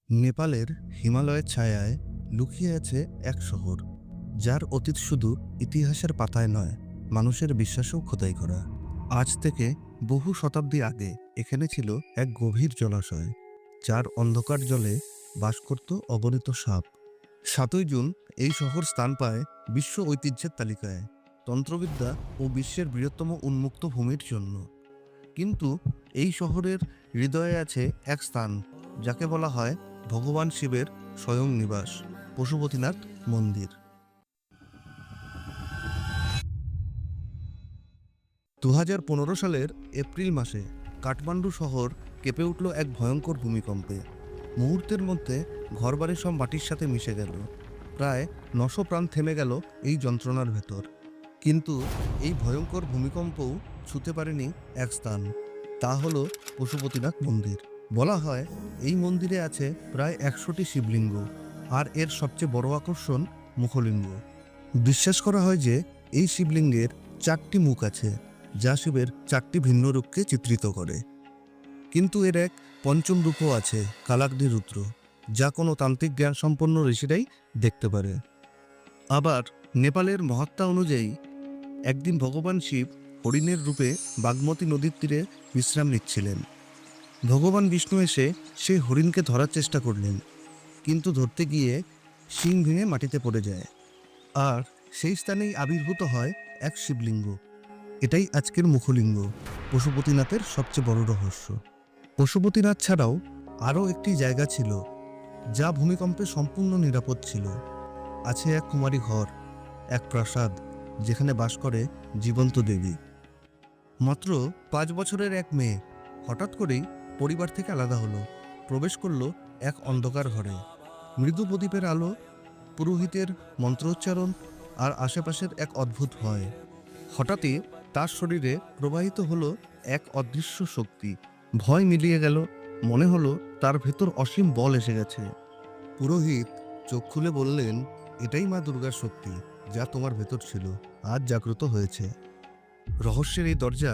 নেপালের হিমালয়ের ছায়ায় লুকিয়ে আছে এক শহর, যার অতীত শুধু ইতিহাসের পাতায় নয়, মানুষের বিশ্বাসেও খোদাই করা। আজ থেকে বহু শতাব্দী আগে এখানে ছিল এক গভীর জলাশয়, যার অন্ধকার জলে বাস করত অগণিত সাপ। ৭ই জুন এই শহর স্থান পায় বিশ্ব ঐতিহ্যের তালিকায়, তন্ত্রবিদ্যা ও বিশ্বের বৃহত্তম উন্মুক্ত ভূমির জন্য। কিন্তু এই শহরের হৃদয়ে আছে এক স্থান, যাকে বলা হয় ভগবান শিবের স্বয়ং নিবাস, পশুপতিনাথ মন্দির। ২০১৫ সালের এপ্রিল মাসে কাঠমান্ডু শহর কেঁপে উঠল এক ভয়ঙ্কর ভূমিকম্পে। মুহূর্তের মধ্যে ঘরবাড়ি সব মাটির সাথে মিশে গেল। প্রায় ৯০০ প্রাণ থেমে গেল এই যন্ত্রণার ভেতর। কিন্তু এই ভয়ঙ্কর ভূমিকম্পও ছুঁতে পারেনি এক স্থান, তা হলো পশুপতিনাথ মন্দির। বলা হয় এই মন্দিরে আছে প্রায় ১০০টি শিবলিঙ্গ, আর এর সবচেয়ে বড় আকর্ষণ মুখলিঙ্গ। বিশ্বাস করা হয় যে এই শিবলিঙ্গের ৪টি মুখ আছে, যা শিবের ৪টি ভিন্ন রূপকে চিত্রিত করে। কিন্তু এর এক পঞ্চম রূপও আছে, কালাগ্নি রুদ্র, যা কোনো তান্ত্রিক জ্ঞান সম্পন্ন ঋষিরাই দেখতে পারে। আবার নেপালের মহাত্মা অনুযায়ী একদিন ভগবান শিব হরিণের রূপে বাগমতী নদীর তীরে বিশ্রাম নিচ্ছিলেন। ভগবান বিষ্ণু এসে সেই হরিণকে ধরার চেষ্টা করলেন, কিন্তু ধরতে গিয়ে শিং ভেঙে মাটিতে পড়ে যায়। আর সেই স্থানেই আবির্ভূত হয় এক শিবলিঙ্গ। এটাই আজকের মুখলিঙ্গ, পশুপতিনাথের সবচেয়ে বড় রহস্য। পশুপতিনাথ ছাড়াও আরও একটি জায়গা ছিল, যা ভূমিকম্পে সম্পূর্ণ নিরাপদ ছিল। আছে এক কুমারী ঘর, এক প্রাসাদ, যেখানে বাস করে জীবন্ত দেবী। মাত্র ৫ বছরের এক মেয়ে হঠাৎ করেই পরিবার থেকে আলাদা হলো, প্রবেশ করলো এক অন্ধকার ঘরে। মৃদু প্রদীপের আলো, পুরোহিতের মন্ত্রোচ্চারণ আর আশেপাশের এক অদ্ভুত ভয়। হঠাৎই তার শরীরে প্রবাহিত হলো এক অদৃশ্য শক্তি। ভয় মিলিয়ে গেল, মনে হলো তার ভেতর অসীম বল এসে গেছে। পুরোহিত চোখ খুলে বললেন, এটাই মা দুর্গার শক্তি, যা তোমার ভেতর ছিল, আজ জাগ্রত হয়েছে। রহস্যের এই দরজা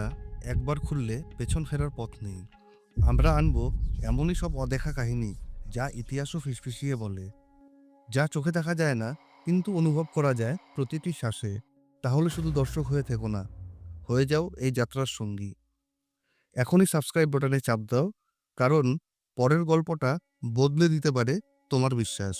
একবার খুললে পেছন ফেরার পথ নেই। আমরা আনবো এমনই সব অদেখা কাহিনী, যা ইতিহাসও ফিসফিসিয়ে বলে, যা চোখে দেখা যায় না, কিন্তু অনুভব করা যায় প্রতিটি শ্বাসে। তাহলে শুধু দর্শক হয়ে থেকো না, হয়ে যাও এই যাত্রার সঙ্গী। এখনই সাবস্ক্রাইব বাটনে চাপ দাও, কারণ পরের গল্পটা বদলে দিতে পারে তোমার বিশ্বাস।